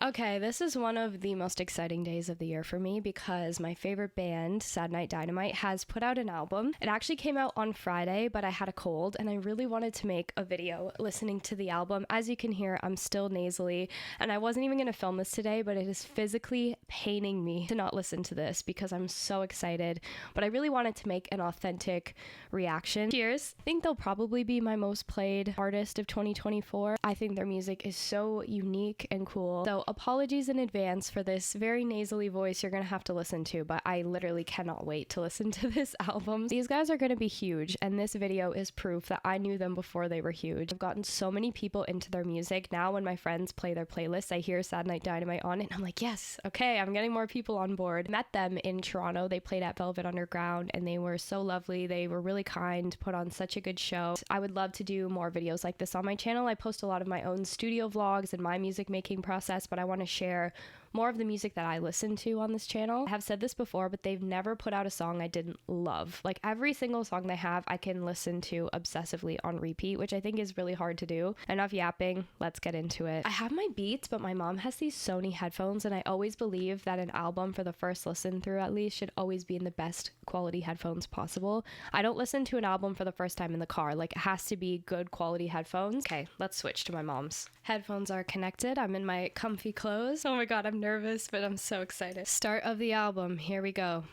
Okay, this is one of the most exciting days of the year for me because my favorite band, Sad Night Dynamite, has put out an album. It actually came out on Friday, but I had a cold and I really wanted to make a video listening to the album. As you can hear, I'm still nasally and I wasn't even going to film this today, but it is physically paining me to not listen to this because I'm so excited. But I really wanted to make an authentic reaction. Cheers. I think they'll probably be my most played artist of 2024. I think their music is so unique and cool. So apologies in advance for this very nasally voice you're gonna have to listen to, but I literally cannot wait to listen to this album. These guys are gonna be huge, and this video is proof that I knew them before they were huge. I've gotten so many people into their music. Now when my friends play their playlists, I hear Sad Night Dynamite on it, and I'm like, yes, okay, I'm getting more people on board. Met them in Toronto. They played at Velvet Underground, and they were so lovely. They were really kind, put on such a good show. I would love to do more videos like this on my channel. I post a lot of my own studio vlogs and my music making process, but I want to share more of the music that I listen to on this channel. I have said this before, but they've never put out a song I didn't love. Like every single song they have, I can listen to obsessively on repeat, which I think is really hard to do. Enough yapping, let's get into it. I have my Beats, but my mom has these Sony headphones, and I always believe that an album for the first listen through at least should always be in the best quality headphones possible. I don't listen to an album for the first time in the car. Like it has to be good quality headphones. Okay, let's switch to my mom's. Headphones are connected. I'm in my comfy clothes. Oh my god, I'm nervous, but I'm so excited. Start of the album. Here we go.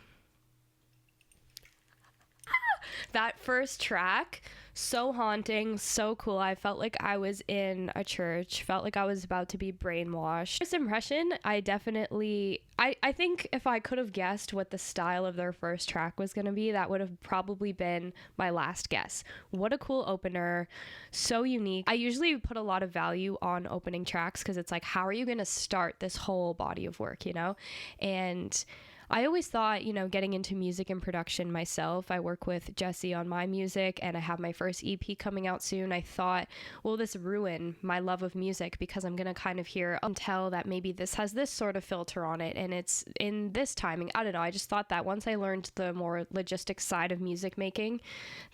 That first track, so haunting, so cool. I felt like I was in a church, felt like I was about to be brainwashed. First impression, I think if I could have guessed what the style of their first track was going to be, that would have probably been my last guess. What a cool opener, so unique. I usually put a lot of value on opening tracks because it's like, how are you going to start this whole body of work, you know? And I always thought, getting into music and production myself, I work with Jesse on my music and I have my first EP coming out soon. I thought, will this ruin my love of music because I'm going to kind of hear and tell that maybe this has this sort of filter on it and it's in this timing. I don't know. I just thought that once I learned the more logistic side of music making,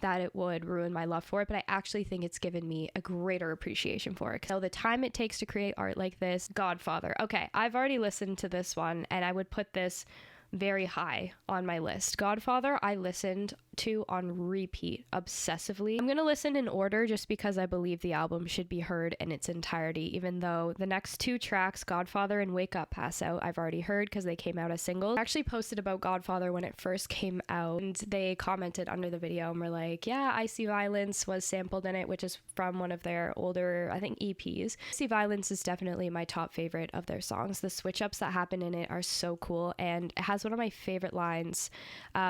that it would ruin my love for it. But I actually think it's given me a greater appreciation for it. So the time it takes to create art like this, Godfather. Okay, I've already listened to this one and I would put this very high on my list. Godfather, I listened to on repeat obsessively. I'm gonna listen in order just because I believe the album should be heard in its entirety, even though the next two tracks, Godfather and Wake Up Pass Out, I've already heard because they came out as singles. I actually posted about Godfather when it first came out and they commented under the video and were like, yeah, I See Violence was sampled in it, which is from one of their older, I think, EPs. See Violence is definitely my top favorite of their songs. The switch ups that happen in it are so cool, and it has one of my favorite lines.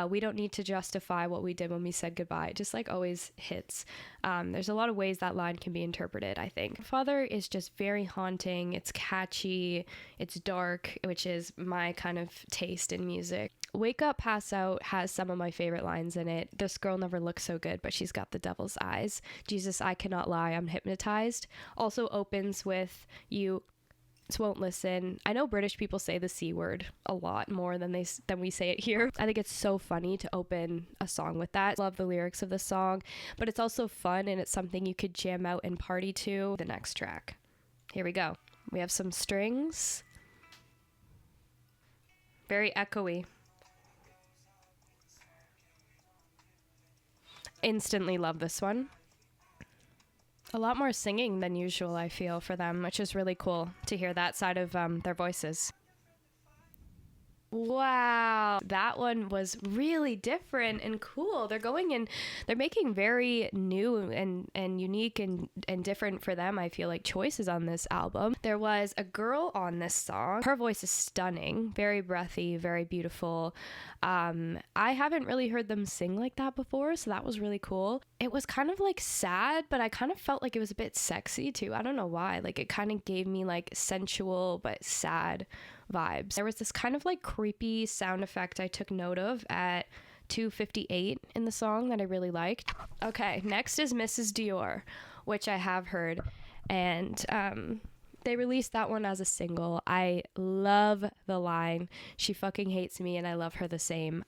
We don't need to justify what we did when we said goodbye. It just like always hits. There's a lot of ways that line can be interpreted, I think. Father is just very haunting. It's catchy. It's dark, which is my kind of taste in music. Wake Up, Pass Out has some of my favorite lines in it. This girl never looks so good, but she's got the devil's eyes. Jesus, I cannot lie, I'm hypnotized. Also opens with you won't listen. I know British people say the C word a lot more than we say it here. I think it's so funny to open a song with that. Love the lyrics of the song, but it's also fun and it's something you could jam out and party to. The next track. Here we go. We have some strings. Very echoey. Instantly love this one. A lot more singing than usual, I feel, for them, which is really cool to hear that side of their voices. Wow, that one was really different and cool. They're going in, they're making very new and unique and different for them, I feel like, choices on this album. There was a girl on this song. Her voice is stunning, very breathy, very beautiful. I haven't really heard them sing like that before, so that was really cool. It was kind of like sad, but I kind of felt like it was a bit sexy too. I don't know why. Like it kind of gave me like sensual but sad vibes. There was this kind of like creepy sound effect I took note of at 2:58 in the song that I really liked. Okay, next is Mrs. Dior, which I have heard, and They released that one as a single. I love the line, "She fucking hates me and I love her the same."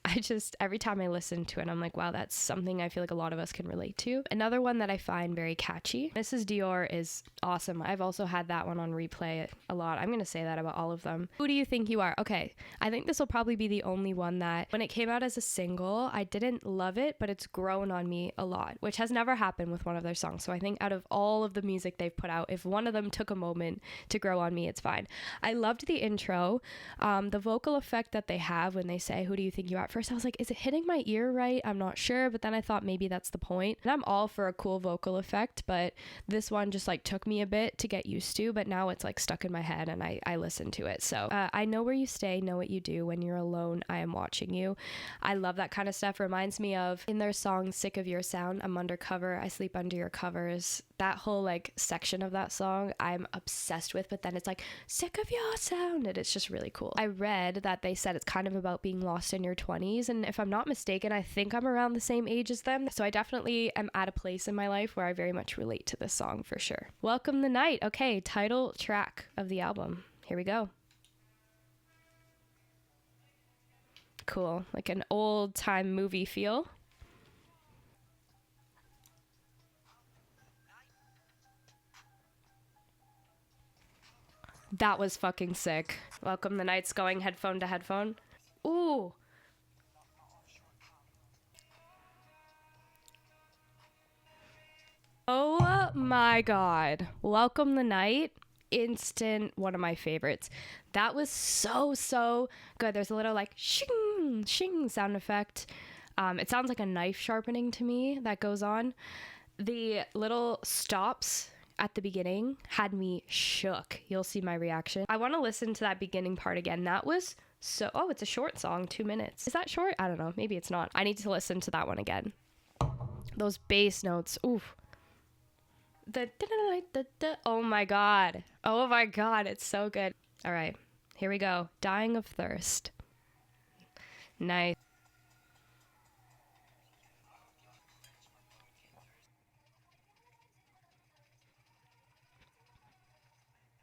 Every time I listen to it, I'm like, wow, that's something I feel like a lot of us can relate to. Another one that I find very catchy, Mrs. Dior, is awesome. I've also had that one on replay a lot. I'm going to say that about all of them. Who Do You Think You Are? Okay, I think this will probably be the only one that when it came out as a single, I didn't love it, but it's grown on me a lot, which has never happened with one of their songs. So I think out of all of the music they've put out, if one of them took a moment to grow on me, it's fine. I loved the intro. The vocal effect that they have when they say, "Who do you think you are?" At first I was like, is it hitting my ear right? I'm not sure, but then I thought maybe that's the point. And I'm all for a cool vocal effect, but this one just like took me a bit to get used to, but now it's like stuck in my head and I listen to it. So I know where you stay, know what you do. When you're alone, I am watching you. I love that kind of stuff. Reminds me of in their song "Sick of Your Sound," "I'm undercover, I sleep under your covers." That whole like section of that song I'm obsessed with, but then it's like "sick of your sound," and it's just really cool. I read that they said it's kind of about being lost in your 20s, and if I'm not mistaken, I think I'm around the same age as them, so I definitely am at a place in my life where I very much relate to this song for sure. Welcome the Night. Okay, title track of the album. Here we go. Cool, like an old time movie feel. That was fucking sick. Welcome the Night's going headphone to headphone. Ooh. Oh my god. Welcome the Night. Instant one of my favorites. That was so good. There's a little like shing shing sound effect. It sounds like a knife sharpening to me that goes on. The little stops at the beginning had me shook. You'll see my reaction. I want to listen to that beginning part again. That was so... Oh, it's a short song, 2 minutes. Is that short? I don't know. Maybe it's not. I need to listen to that one again. Those bass notes. Oof. Oh my god. Oh my god. It's so good. All right. Here we go. Dying of Thirst. Nice.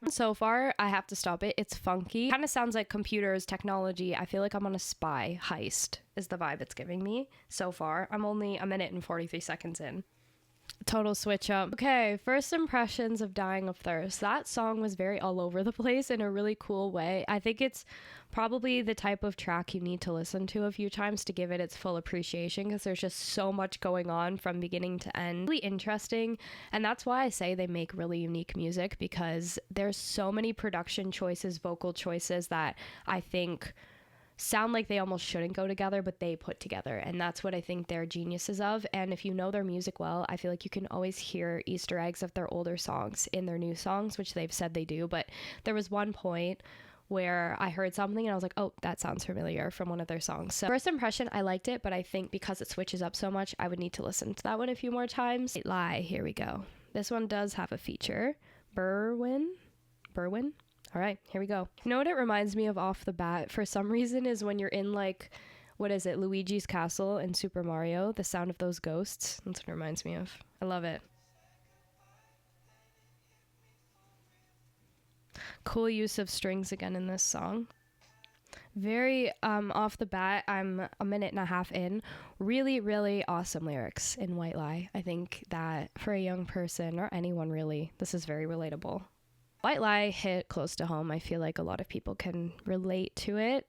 So far, I have to stop it. It's funky. Kind of sounds like computers, technology. I feel like I'm on a spy heist is the vibe it's giving me so far. I'm only a minute and 43 seconds in. Total switch up. Okay, first impressions of Dying of Thirst. That song was very all over the place in a really cool way. I think it's probably the type of track you need to listen to a few times to give it its full appreciation, because there's just so much going on from beginning to end. Really interesting, and that's why I say they make really unique music, because there's so many production choices, vocal choices that I think sound like they almost shouldn't go together, but they put together, and that's what I think they're geniuses of. And if you know their music well, I feel like you can always hear Easter eggs of their older songs in their new songs, which they've said they do. But there was one point where I heard something and I was like, oh, that sounds familiar from one of their songs. So first impression, I liked it, but I think because it switches up so much, I would need to listen to that one a few more times. Lie, here we go. This one does have a feature. Berwin? All right, here we go. You know what it reminds me of off the bat for some reason is when you're in like, what is it, Luigi's Castle in Super Mario, the sound of those ghosts. That's what it reminds me of. I love it. Cool use of strings again in this song. Very off the bat, I'm a minute and a half in. Really awesome lyrics in White Lie. I think that for a young person, or anyone really, this is very relatable. White Lie hit close to home. I feel like a lot of people can relate to it.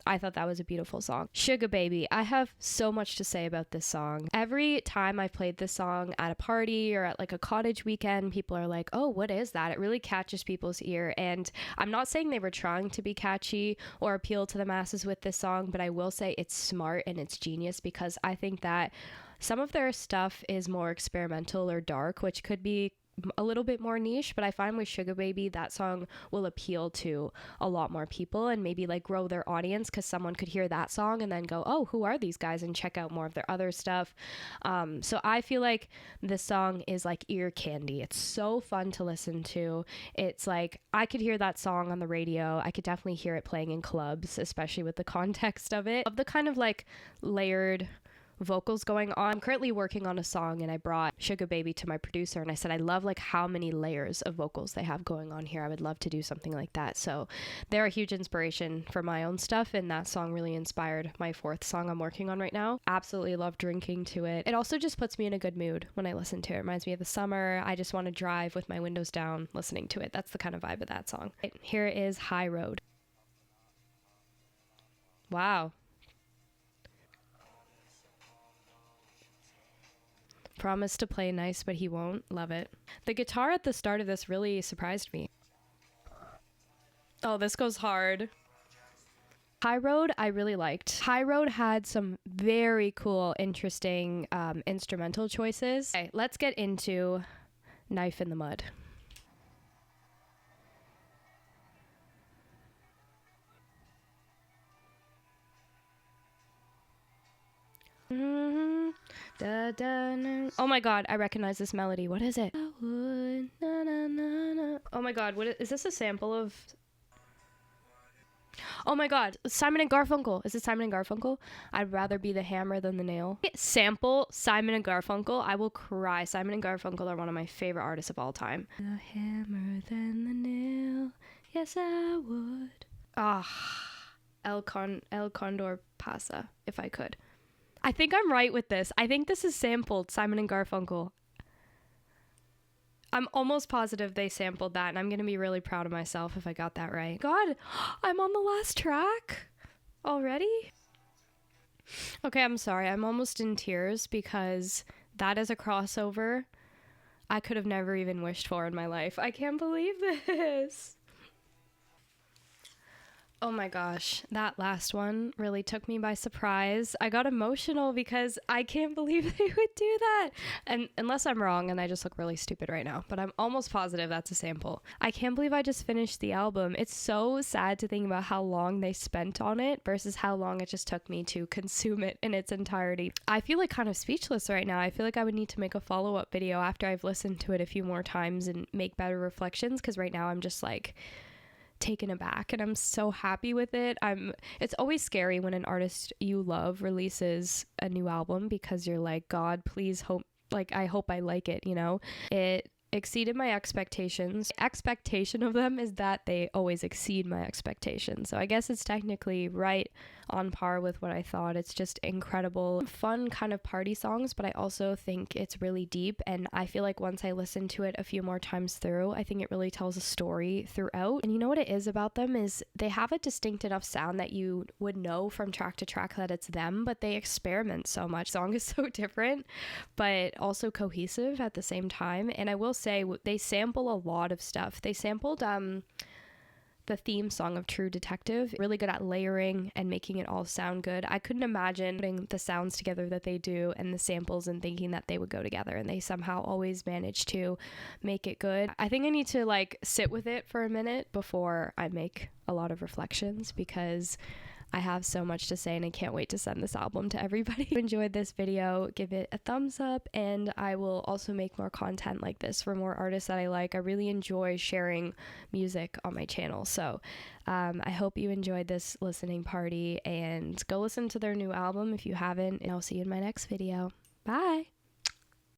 I thought that was a beautiful song. Sugar Baby. I have so much to say about this song. Every time I've played this song at a party or at like a cottage weekend, people are like, oh, what is that? It really catches people's ear. And I'm not saying they were trying to be catchy or appeal to the masses with this song, but I will say it's smart and it's genius, because I think that some of their stuff is more experimental or dark, which could be a little bit more niche, but I find with Sugar Baby, that song will appeal to a lot more people and maybe like grow their audience, because someone could hear that song and then go, oh, who are these guys, and check out more of their other stuff. So I feel like this song is like ear candy. It's so fun to listen to. It's like I could hear that song on the radio. I could definitely hear it playing in clubs, especially with the context of it, of the kind of like layered vocals going on. I'm currently working on a song, and I brought Sugar Baby to my producer, and I said I love like how many layers of vocals they have going on here. I would love to do something like that. So they're a huge inspiration for my own stuff, and that song really inspired my 4th song I'm working on right now. Absolutely love drinking to it. It also just puts me in a good mood when I listen to it. It reminds me of the summer. I just want to drive with my windows down listening to it. That's the kind of vibe of that song. Right, here is High Road. Wow. Promised to play nice, but he won't. Love it. The guitar at the start of this really surprised me. Oh, this goes hard. High Road, I really liked. High Road had some very cool, interesting instrumental choices. Okay, let's get into Knife in the Mud. Da, da, na. Oh my god, I recognize this melody. What is it? Oh my god, is this a sample of... Oh my god, Simon and Garfunkel. Is it Simon and Garfunkel? I'd rather be the hammer than the nail. Sample Simon and Garfunkel. I will cry. Simon and Garfunkel are one of my favorite artists of all time. The hammer than the nail. Yes, I would. El Condor Pasa, if I could. I think I'm right with this. I think this is sampled Simon and Garfunkel. I'm almost positive they sampled that, and I'm going to be really proud of myself if I got that right. God, I'm on the last track already? Okay, I'm sorry. I'm almost in tears because that is a crossover I could have never even wished for in my life. I can't believe this. Oh my gosh, that last one really took me by surprise. I got emotional because I can't believe they would do that. And unless I'm wrong and I just look really stupid right now, but I'm almost positive that's a sample. I can't believe I just finished the album. It's so sad to think about how long they spent on it versus how long it just took me to consume it in its entirety. I feel like kind of speechless right now. I feel like I would need to make a follow-up video after I've listened to it a few more times and make better reflections, because right now I'm just like taken aback and I'm so happy with it. It's always scary when an artist you love releases a new album because you're like, God, please I hope I like it, you know? It exceeded my expectations. Expectation of them is that they always exceed my expectations. So I guess it's technically right on par with what I thought. It's just incredible, fun kind of party songs, but I also think it's really deep. And I feel like once I listen to it a few more times through, I think it really tells a story throughout. And you know what it is about them is they have a distinct enough sound that you would know from track to track that it's them, but they experiment so much. The song is so different, but also cohesive at the same time. And I will say they sample a lot of stuff. They sampled the theme song of True Detective. Really good at layering and making it all sound good. I couldn't imagine putting the sounds together that they do and the samples and thinking that they would go together, and they somehow always manage to make it good. I think I need to sit with it for a minute before I make a lot of reflections, because I have so much to say and I can't wait to send this album to everybody. If you enjoyed this video, give it a thumbs up, and I will also make more content like this for more artists that I like. I really enjoy sharing music on my channel, so I hope you enjoyed this listening party, and go listen to their new album if you haven't, and I'll see you in my next video. Bye!